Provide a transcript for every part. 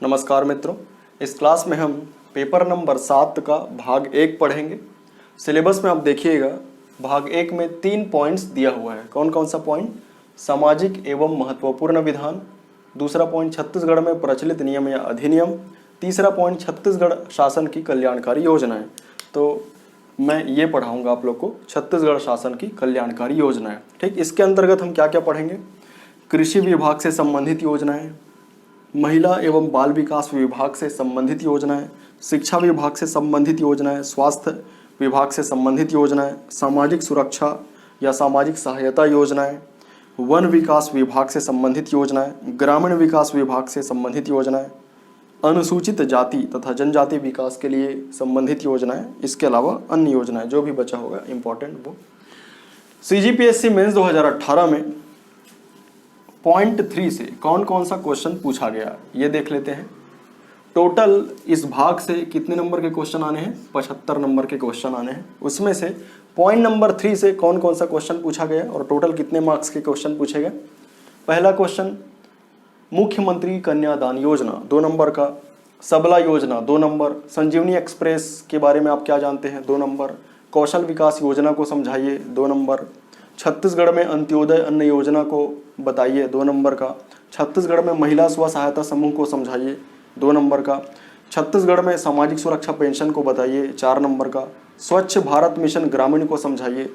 नमस्कार मित्रों, इस क्लास में हम पेपर नंबर 7 का भाग 1 पढ़ेंगे। सिलेबस में आप देखिएगा भाग 1 में 3 पॉइंट्स दिया हुआ है। कौन कौन सा पॉइंट? सामाजिक एवं महत्वपूर्ण विधान, दूसरा पॉइंट छत्तीसगढ़ में प्रचलित नियम या अधिनियम, तीसरा पॉइंट छत्तीसगढ़ शासन की कल्याणकारी योजनाएं। तो मैं ये पढ़ाऊंगा आप लोग को छत्तीसगढ़ शासन की कल्याणकारी योजनाएं। ठीक, इसके अंतर्गत हम क्या क्या पढ़ेंगे? कृषि विभाग से संबंधित योजनाएं, महिला एवं बाल विकास विभाग से संबंधित योजनाएं, शिक्षा विभाग से संबंधित योजनाएं, स्वास्थ्य विभाग से संबंधित योजनाएं, सामाजिक सुरक्षा या सामाजिक सहायता योजनाएं, वन विकास विभाग से संबंधित योजनाएं, ग्रामीण विकास विभाग से संबंधित योजनाएं, अनुसूचित जाति तथा जनजाति विकास के लिए संबंधित योजनाएं, इसके अलावा अन्य योजनाएं जो भी बचा होगा इंपॉर्टेंट वो। CGPSC मेंस 2018 में पॉइंट 3 से कौन कौन सा क्वेश्चन पूछा गया ये देख लेते हैं। टोटल इस भाग से कितने नंबर के क्वेश्चन आने हैं? 75 नंबर के क्वेश्चन आने हैं। उसमें से पॉइंट नंबर 3 से कौन कौन सा क्वेश्चन पूछा गया और टोटल कितने मार्क्स के क्वेश्चन पूछे गए? पहला क्वेश्चन, मुख्यमंत्री कन्यादान योजना 2 नंबर का, सबला योजना 2 नंबर, संजीवनी एक्सप्रेस के बारे में आप क्या जानते हैं 2 नंबर, कौशल विकास योजना को समझाइए 2 नंबर, छत्तीसगढ़ में अंत्योदय अन्न योजना को बताइए 2 नंबर का, छत्तीसगढ़ में महिला स्व सहायता समूह को समझाइए 2 नंबर का, छत्तीसगढ़ में सामाजिक सुरक्षा पेंशन को बताइए 4 नंबर का, स्वच्छ भारत मिशन ग्रामीण को समझाइए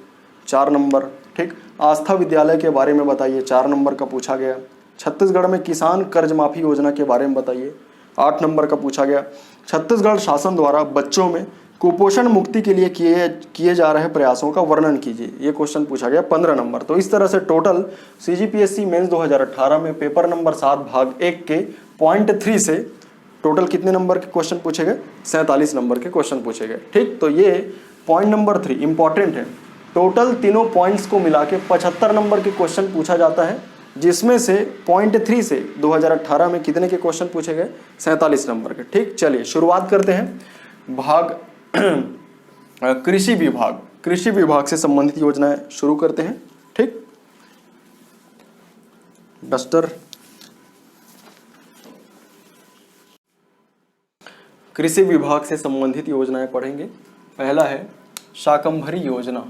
4 नंबर। ठीक, आस्था विद्यालय के बारे में बताइए 4 नंबर का पूछा गया। छत्तीसगढ़ में किसान कर्ज माफी योजना के बारे में बताइए 8 नंबर का पूछा गया। छत्तीसगढ़ शासन द्वारा बच्चों में कुपोषण मुक्ति के लिए किए जा रहे प्रयासों का वर्णन कीजिए, ये क्वेश्चन पूछा गया 15 नंबर। तो इस तरह से टोटल CGPSC मेंस 2018 में पेपर नंबर 7 भाग 1 के पॉइंट 3 से टोटल कितने नंबर के क्वेश्चन पूछे गए? 47 नंबर के क्वेश्चन पूछे गए। ठीक, तो ये पॉइंट नंबर 3 इंपॉर्टेंट है। टोटल तीनों पॉइंट्स को मिला के 75 नंबर के क्वेश्चन पूछा जाता है, जिसमें से पॉइंट 3 से 2018 में कितने के क्वेश्चन पूछे गए? 47 नंबर के। ठीक, चलिए शुरुआत करते हैं। भाग कृषि विभाग से संबंधित योजनाएं शुरू करते हैं। ठीक, डस्टर। कृषि विभाग से संबंधित योजनाएं पढ़ेंगे। पहला है शाकंभरी योजना।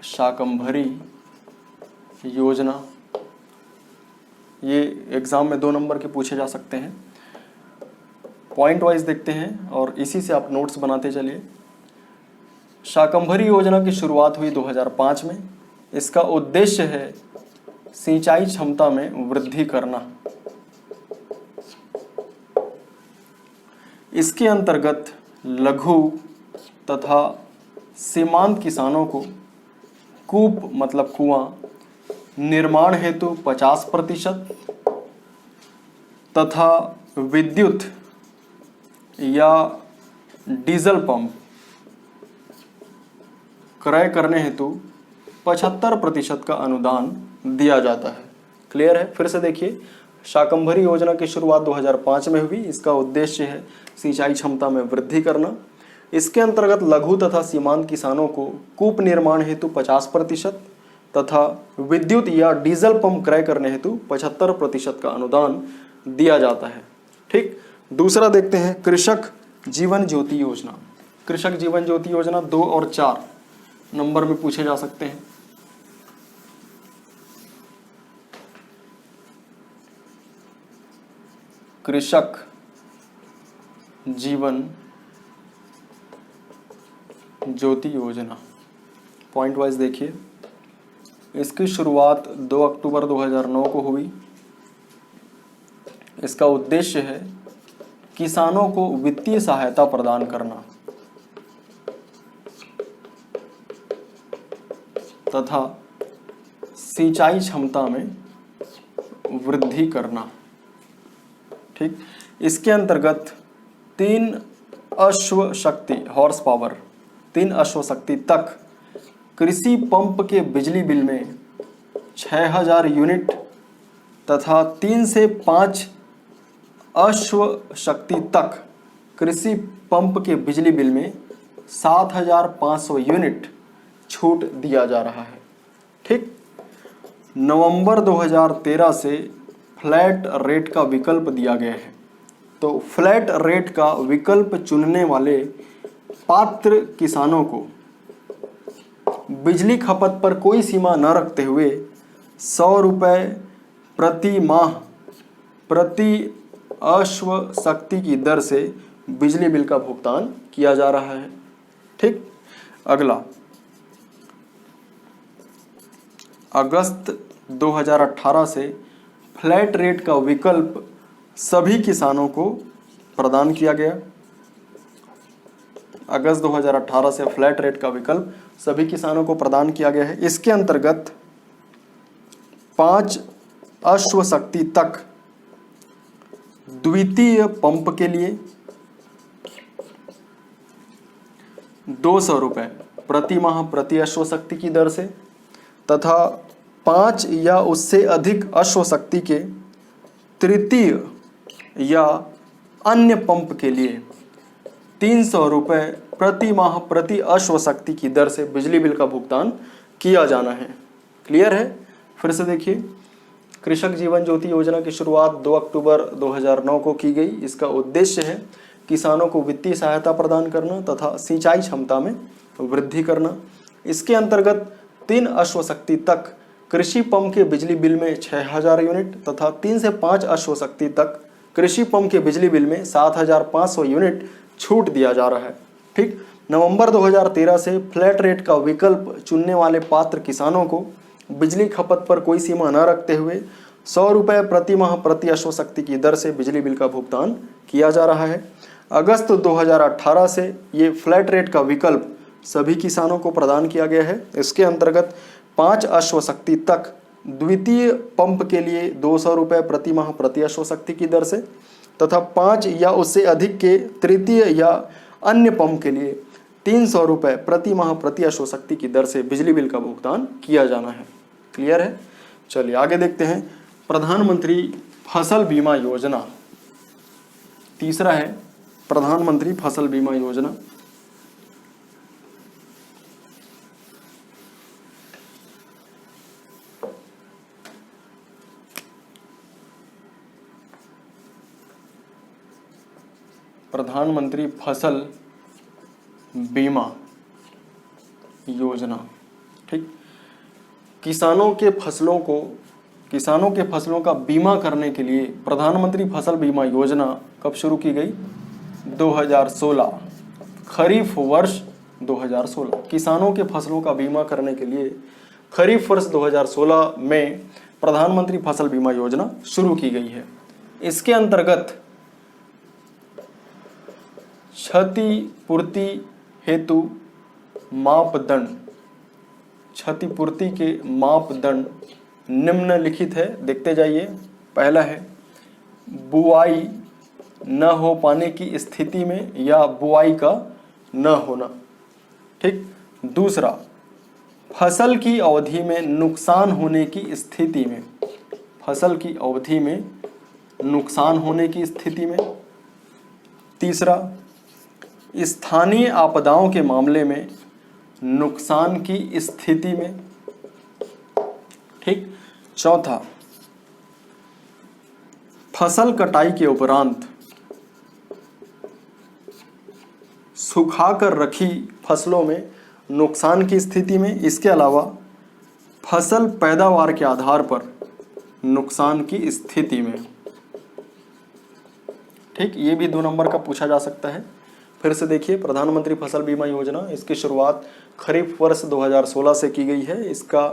शाकंभरी योजना ये एग्जाम में 2 नंबर के पूछे जा सकते हैं। पॉइंट वाइज देखते हैं और इसी से आप नोट्स बनाते चलिए। शाकंभरी योजना की शुरुआत हुई 2005 में। इसका उद्देश्य है सिंचाई क्षमता में वृद्धि करना। इसके अंतर्गत लघु तथा सीमांत किसानों को कूप मतलब कुआं निर्माण हेतु 50% तथा विद्युत या डीजल पंप क्रय करने हेतु 75% का अनुदान दिया जाता है। क्लियर है? फिर से देखिए, शाकंभरी योजना की शुरुआत 2005 में हुई। इसका उद्देश्य है सिंचाई क्षमता में वृद्धि करना। इसके अंतर्गत लघु तथा सीमांत किसानों को कूप निर्माण हेतु 50% तथा विद्युत या डीजल पंप क्रय करने हेतु 75% का अनुदान दिया जाता है। ठीक, दूसरा देखते हैं कृषक जीवन ज्योति योजना। कृषक जीवन ज्योति योजना 2 और 4 नंबर में पूछे जा सकते हैं। कृषक जीवन ज्योति योजना पॉइंट वाइज देखिए। इसकी शुरुआत 2 अक्टूबर 2009 को हुई। इसका उद्देश्य है किसानों को वित्तीय सहायता प्रदान करना तथा सिंचाई क्षमता में वृद्धि करना। ठीक, इसके अंतर्गत 3 अश्व शक्ति तक कृषि पंप के बिजली बिल में 6000 यूनिट तथा 3 से 5 अश्व शक्ति तक कृषि पंप के बिजली बिल में 7500 यूनिट छूट दिया जा रहा है। ठीक, नवंबर 2013 से फ्लैट रेट का विकल्प दिया गया है। तो फ्लैट रेट का विकल्प चुनने वाले पात्र किसानों को बिजली खपत पर कोई सीमा न रखते हुए 100 रुपये प्रति माह प्रति अश्व शक्ति की दर से बिजली बिल का भुगतान किया जा रहा है। ठीक, अगला अगस्त 2018 से फ्लैट रेट का विकल्प सभी किसानों को प्रदान किया गया। अगस्त 2018 से फ्लैट रेट का विकल्प सभी किसानों को प्रदान किया गया है। इसके अंतर्गत 5 अश्व शक्ति तक द्वितीय पंप के लिए 200 रुपये प्रति माह प्रति अश्व शक्ति की दर से तथा 5 या उससे अधिक अश्व शक्ति के तृतीय या अन्य पंप के लिए 300 रुपये प्रति माह प्रति अश्व शक्ति की दर से बिजली बिल का भुगतान किया जाना है। क्लियर है? फिर से देखिए, कृषक जीवन ज्योति योजना की शुरुआत 2 अक्टूबर 2009 को की गई। इसका उद्देश्य है किसानों को वित्तीय सहायता प्रदान करना तथा सिंचाई क्षमता में वृद्धि करना। इसके अंतर्गत 3 अश्व शक्ति तक कृषि पंप के बिजली बिल में 6000 यूनिट तथा 3 से 5 अश्व शक्ति तक कृषि पंप के बिजली बिल में 7500 यूनिट छूट दिया जा रहा है। ठीक, नवंबर 2013 से फ्लैट रेट का विकल्प चुनने वाले पात्र किसानों को बिजली खपत पर कोई सीमा न रखते हुए 100 रुपये प्रति माह प्रति अश्व शक्ति की दर से बिजली बिल का भुगतान किया जा रहा है। अगस्त 2018 से ये फ्लैट रेट का विकल्प सभी किसानों को प्रदान किया गया है। इसके अंतर्गत 5 अश्व शक्ति तक द्वितीय पंप के लिए 200 रुपये प्रति माह प्रति अश्व शक्ति की दर से तथा 5 या उससे अधिक के तृतीय या अन्य पंप के लिए 300 रुपये प्रति माह प्रति अश्व शक्ति की दर से बिजली बिल का भुगतान किया जाना है। क्लियर है? चलिए आगे देखते हैं। प्रधानमंत्री फसल बीमा योजना, तीसरा है प्रधानमंत्री फसल बीमा योजना। प्रधानमंत्री फसल बीमा योजना। ठीक, किसानों के फसलों का बीमा करने के लिए प्रधानमंत्री फसल बीमा योजना कब शुरू की गई? 2016, खरीफ वर्ष 2016। किसानों के फसलों का बीमा करने के लिए खरीफ वर्ष 2016 में प्रधानमंत्री फसल बीमा योजना शुरू की गई है। इसके अंतर्गत क्षतिपूर्ति हेतु मापदंड, क्षतिपूर्ति के मापदंड निम्नलिखित है, देखते जाइए। पहला है बुआई न हो पाने की स्थिति में या बुआई का न होना। ठीक, दूसरा फसल की अवधि में नुकसान होने की स्थिति में, फसल की अवधि में नुकसान होने की स्थिति में। तीसरा स्थानीय आपदाओं के मामले में नुकसान की स्थिति में। ठीक, चौथा फसल कटाई के उपरांत सुखाकर रखी फसलों में नुकसान की स्थिति में। इसके अलावा फसल पैदावार के आधार पर नुकसान की स्थिति में। ठीक, ये भी 2 नंबर का पूछा जा सकता है। फिर से देखिए, प्रधानमंत्री फसल बीमा योजना, इसकी शुरुआत खरीफ वर्ष 2016 से की गई है। इसका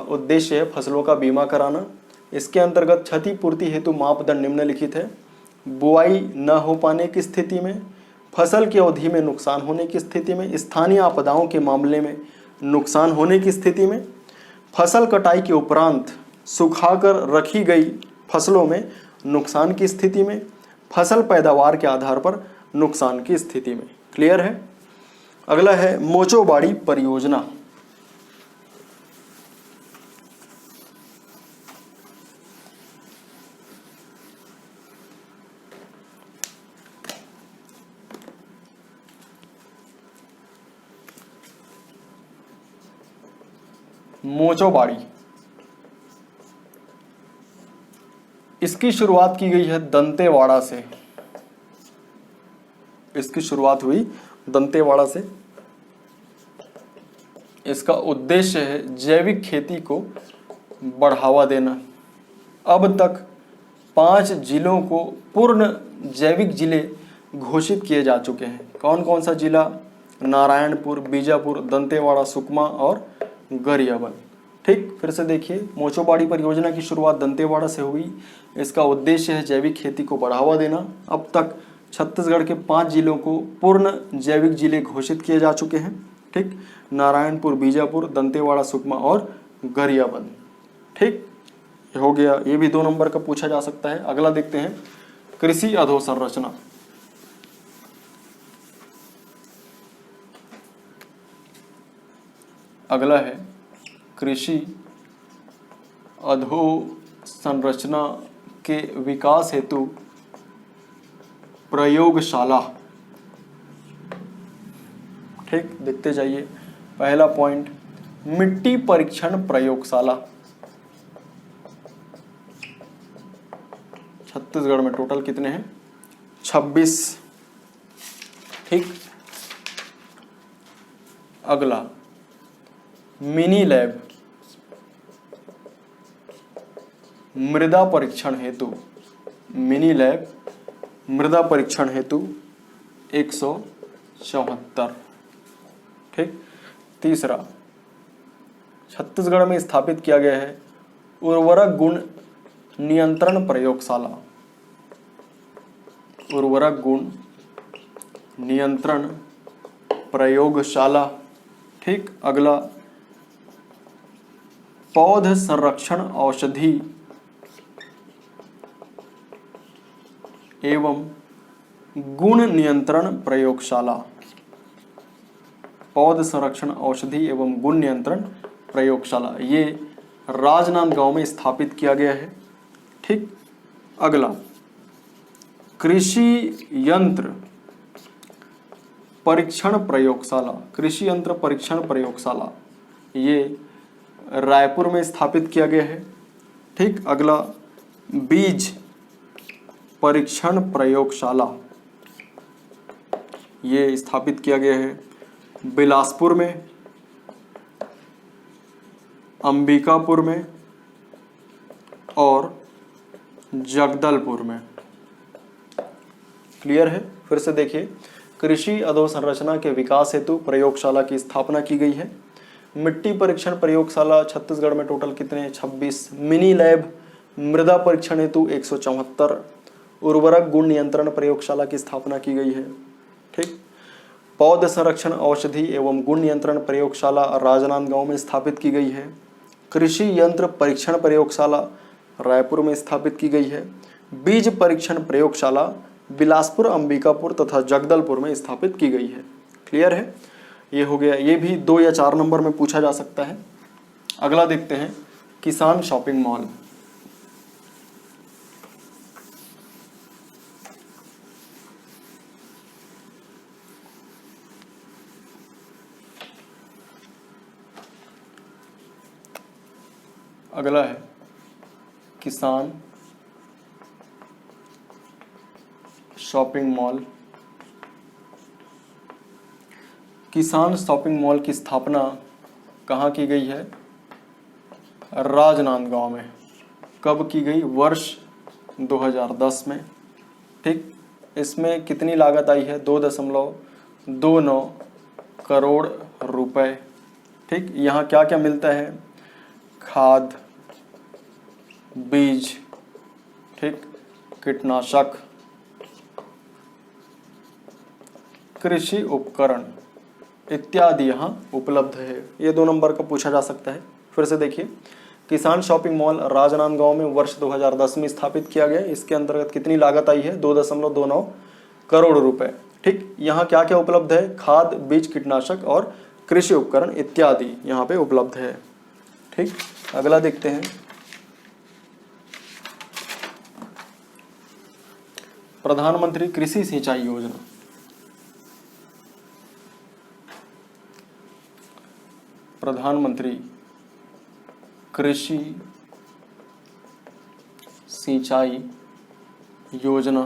उद्देश्य है फसलों का बीमा कराना। इसके अंतर्गत क्षतिपूर्ति हेतु मापदंड निम्नलिखित है। बुआई न हो पाने की स्थिति में, फसल की अवधि में नुकसान होने की स्थिति में, स्थानीय आपदाओं के मामले में नुकसान होने की स्थिति में, फसल कटाई के उपरांत सुखाकर रखी गई फसलों में नुकसान की स्थिति में, फसल पैदावार के आधार पर नुकसान की स्थिति में। क्लियर है? अगला है मोचोबाड़ी परियोजना। मोचोबाड़ी इसकी शुरुआत की गई है दंतेवाड़ा से। इसकी शुरुआत हुई दंतेवाड़ा से। इसका उद्देश्य है जैविक खेती को बढ़ावा देना। अब तक 5 जिलों को पूर्ण जैविक जिले घोषित किए जा चुके हैं। कौन कौन सा जिला? नारायणपुर, बीजापुर, दंतेवाड़ा, सुकमा और गरियाबंद। ठीक, फिर से देखिए, मोचोबाड़ी परियोजना की शुरुआत दंतेवाड़ा से हुई। इसका उद्देश्य है जैविक खेती को बढ़ावा देना। अब तक छत्तीसगढ़ के 5 जिलों को पूर्ण जैविक जिले घोषित किए जा चुके हैं। ठीक, नारायणपुर, बीजापुर, दंतेवाड़ा, सुकमा और गरियाबंद। ठीक, हो गया। ये भी 2 नंबर का पूछा जा सकता है। अगला देखते हैं, कृषि अधोसंरचना। अगला है कृषि अधोसंरचना के विकास हेतु प्रयोगशाला। ठीक, देखते जाइए। पहला पॉइंट, मिट्टी परीक्षण प्रयोगशाला। छत्तीसगढ़ में टोटल कितने हैं? 26। ठीक, अगला मिनी लैब मृदा परीक्षण हेतु। मिनी लैब मृदा परीक्षण हेतु 174। ठीक, तीसरा, छत्तीसगढ़ में स्थापित किया गया है उर्वरक गुण नियंत्रण प्रयोगशाला। उर्वरक गुण नियंत्रण प्रयोगशाला। ठीक, अगला पौध संरक्षण औषधि एवं गुण नियंत्रण प्रयोगशाला। पौध संरक्षण औषधि एवं गुण नियंत्रण प्रयोगशाला, ये राजनांदगांव में स्थापित किया गया है। ठीक, अगला कृषि यंत्र परीक्षण प्रयोगशाला। कृषि यंत्र परीक्षण प्रयोगशाला, ये रायपुर में स्थापित किया गया है। ठीक, अगला बीज परीक्षण प्रयोगशाला, ये स्थापित किया गया है बिलासपुर में, अंबिकापुर में और जगदलपुर में। क्लियर है? फिर से देखिए, कृषि अधोसंरचना के विकास हेतु प्रयोगशाला की स्थापना की गई है। मिट्टी परीक्षण प्रयोगशाला छत्तीसगढ़ में टोटल कितने हैं? 26। मिनी लैब मृदा परीक्षण हेतु 174। उर्वरक गुण नियंत्रण प्रयोगशाला की स्थापना की गई है। ठीक, पौध संरक्षण औषधि एवं गुण नियंत्रण प्रयोगशाला राजनांदगांव में स्थापित की गई है। कृषि यंत्र परीक्षण प्रयोगशाला रायपुर में स्थापित की गई है। बीज परीक्षण प्रयोगशाला बिलासपुर, अंबिकापुर तथा जगदलपुर में स्थापित की गई है। क्लियर है? ये हो गया। ये भी 2 या 4 नंबर में पूछा जा सकता है। अगला देखते हैं, किसान शॉपिंग मॉल। अगला है किसान शॉपिंग मॉल। किसान शॉपिंग मॉल की स्थापना कहाँ की गई है? राजनांदगांव में। कब की गई? वर्ष 2010 में। ठीक, इसमें कितनी लागत आई है? 2.29 करोड़ रुपए। ठीक, यहाँ क्या क्या मिलता है? खाद, बीज, ठीक, कीटनाशक, कृषि उपकरण इत्यादि यहाँ उपलब्ध है। ये 2 नंबर का पूछा जा सकता है। फिर से देखिए, किसान शॉपिंग मॉल राजनांदगांव में वर्ष 2010 में स्थापित किया गया। इसके अंतर्गत कितनी लागत आई है? 2.29 करोड़ रुपए। ठीक, यहाँ क्या क्या उपलब्ध है? खाद, बीज, कीटनाशक और कृषि उपकरण इत्यादि यहाँ पे उपलब्ध है। ठीक, अगला देखते हैं, प्रधानमंत्री कृषि सिंचाई योजना। प्रधानमंत्री कृषि सिंचाई योजना।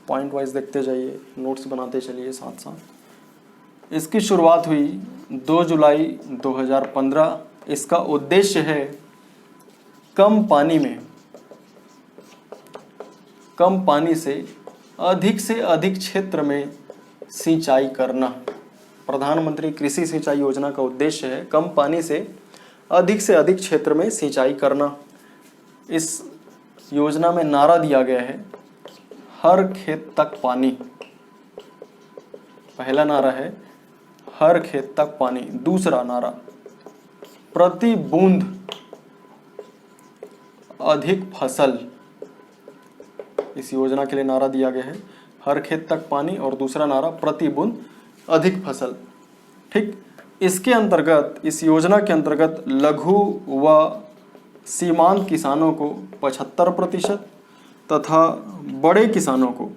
पॉइंट वाइज देखते जाइए, नोट्स बनाते चलिए साथ साथ। इसकी शुरुआत हुई 2 जुलाई 2015। इसका उद्देश्य है कम पानी से अधिक क्षेत्र में सिंचाई करना। प्रधानमंत्री कृषि सिंचाई योजना का उद्देश्य है कम पानी से अधिक क्षेत्र में सिंचाई करना। इस योजना में नारा दिया गया है हर खेत तक पानी। पहला नारा है हर खेत तक पानी। दूसरा नारा प्रति बूंद अधिक फसल। इस योजना के लिए नारा दिया गया है हर खेत तक पानी और दूसरा नारा प्रति बूंद अधिक फसल। ठीक, इसके अंतर्गत, इस योजना के अंतर्गत लघु व सीमांत किसानों को 75% तथा बड़े किसानों को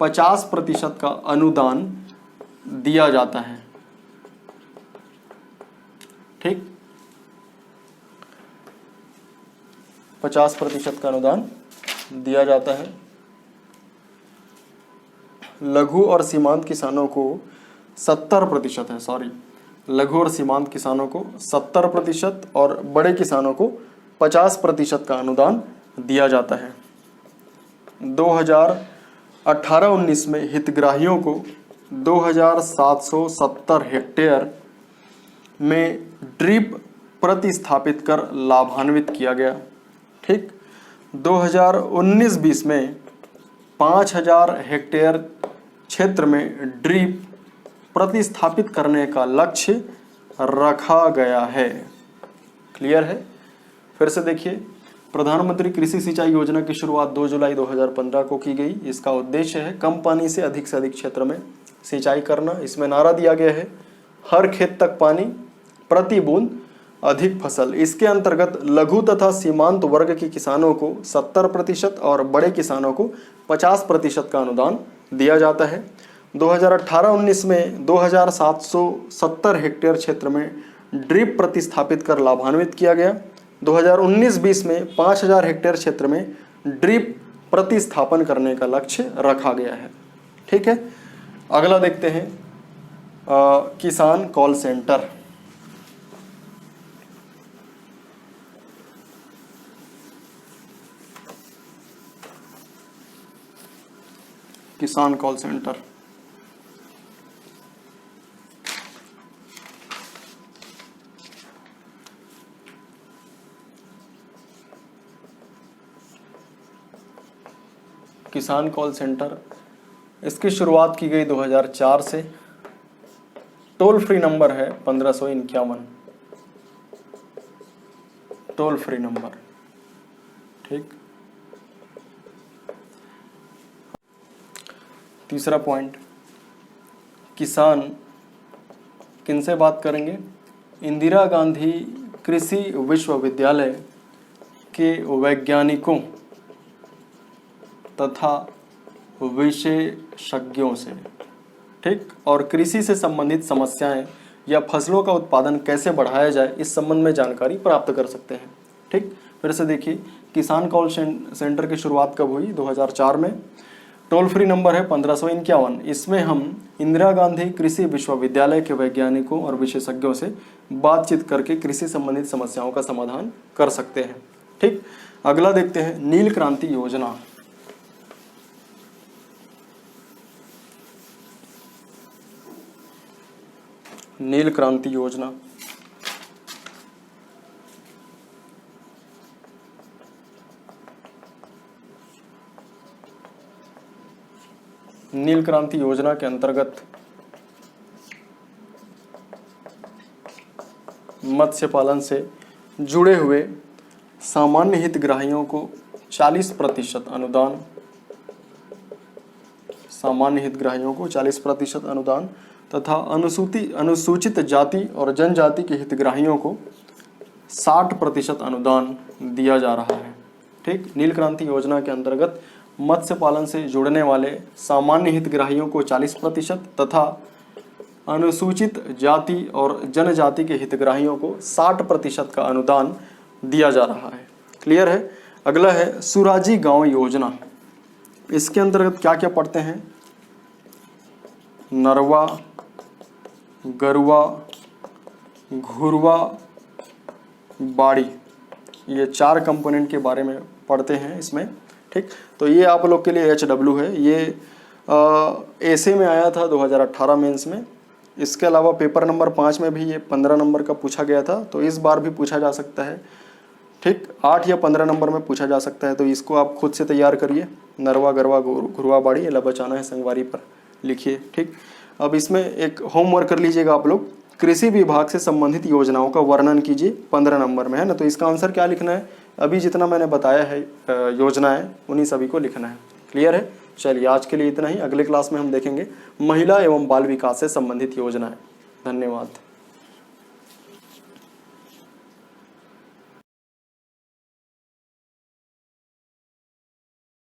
50% का अनुदान दिया जाता है। ठीक, 50% का अनुदान दिया जाता है। लघु और सीमांत किसानों को 70% है, सॉरी, लघु और सीमांत किसानों को 70% और बड़े किसानों को 50% का अनुदान दिया जाता है। 2018-19 में हितग्राहियों को 2770 हेक्टेयर में ड्रिप प्रतिस्थापित कर लाभान्वित किया गया। ठीक, 2019-20 में 5000 हेक्टेयर क्षेत्र में ड्रिप प्रतिस्थापित करने का लक्ष्य रखा गया है। क्लियर है? फिर से देखिए, प्रधानमंत्री कृषि सिंचाई योजना की शुरुआत 2 जुलाई 2015 को की गई। इसका उद्देश्य है कम पानी से अधिक क्षेत्र में सिंचाई करना। इसमें नारा दिया गया है हर खेत तक पानी, प्रति बूंद अधिक फसल। इसके अंतर्गत लघु तथा सीमांत वर्ग के किसानों को 70% और बड़े किसानों को 50% का अनुदान दिया जाता है। 2018-19 में 2770 हेक्टेयर क्षेत्र में ड्रिप प्रतिस्थापित कर लाभान्वित किया गया। 2019-20 में 5000 हेक्टेयर क्षेत्र में ड्रिप प्रतिस्थापन करने का लक्ष्य रखा गया है। ठीक है, अगला देखते हैं किसान कॉल सेंटर। किसान कॉल सेंटर। किसान कॉल सेंटर, इसकी शुरुआत की गई 2004 से। टोल फ्री नंबर है 1551, टोल फ्री नंबर। ठीक, तीसरा पॉइंट, किसान किनसे बात करेंगे? इंदिरा गांधी कृषि विश्वविद्यालय के वैज्ञानिकों तथा विशेषज्ञों से। ठीक, और कृषि से संबंधित समस्याएं या फसलों का उत्पादन कैसे बढ़ाया जाए, इस संबंध में जानकारी प्राप्त कर सकते हैं। ठीक, फिर से देखिए, किसान कॉल सेंटर की शुरुआत कब हुई? 2004 में। टोल फ्री नंबर है 1551। इसमें हम इंदिरा गांधी कृषि विश्वविद्यालय के वैज्ञानिकों और विशेषज्ञों से बातचीत करके कृषि संबंधित समस्याओं का समाधान कर सकते हैं। ठीक, अगला देखते हैं नील क्रांति योजना। नील क्रांति योजना, नील क्रांति योजना के अंतर्गत मत्स्य पालन से जुड़े हुए सामान्य हितग्राहियों को 40% अनुदान, सामान्य हितग्राहियों को 40% अनुदान तथा अनुसूचित जाति और जनजाति के हितग्राहियों को 60% अनुदान दिया जा रहा है। ठीक, नील क्रांति योजना के अंतर्गत मत्स्य पालन से जुड़ने वाले सामान्य हितग्राहियों को 40% तथा अनुसूचित जाति और जनजाति के हितग्राहियों को 60% का अनुदान दिया जा रहा है। क्लियर है। अगला है सुराजी गांव योजना। इसके अंतर्गत क्या क्या पढ़ते हैं? नरवा, गरुआ, घुरवा, बाड़ी, ये 4 कंपोनेंट के बारे में पढ़ते हैं इसमें। ठीक, तो ये आप लोग के लिए HW है। ये ऐसे में आया था 2018 मेंस में। इसके अलावा पेपर नंबर 5 में भी ये 15 नंबर का पूछा गया था, तो इस बार भी पूछा जा सकता है। ठीक, 8 या 15 नंबर में पूछा जा सकता है, तो इसको आप खुद से तैयार करिए। नरवा, गरवा, घुरवा, बाड़ी, ला बचाना है संगवारी पर लिखिए। ठीक, अब इसमें एक होमवर्क कर लीजिएगा आप लोग, कृषि विभाग से संबंधित योजनाओं का वर्णन कीजिए 15 नंबर में, है ना। तो इसका आंसर क्या लिखना है? अभी जितना मैंने बताया है योजनाएं, उन्हीं सभी को लिखना है। क्लियर है? चलिए, आज के लिए इतना ही। अगले क्लास में हम देखेंगे महिला एवं बाल विकास से संबंधित योजनाएं। धन्यवाद।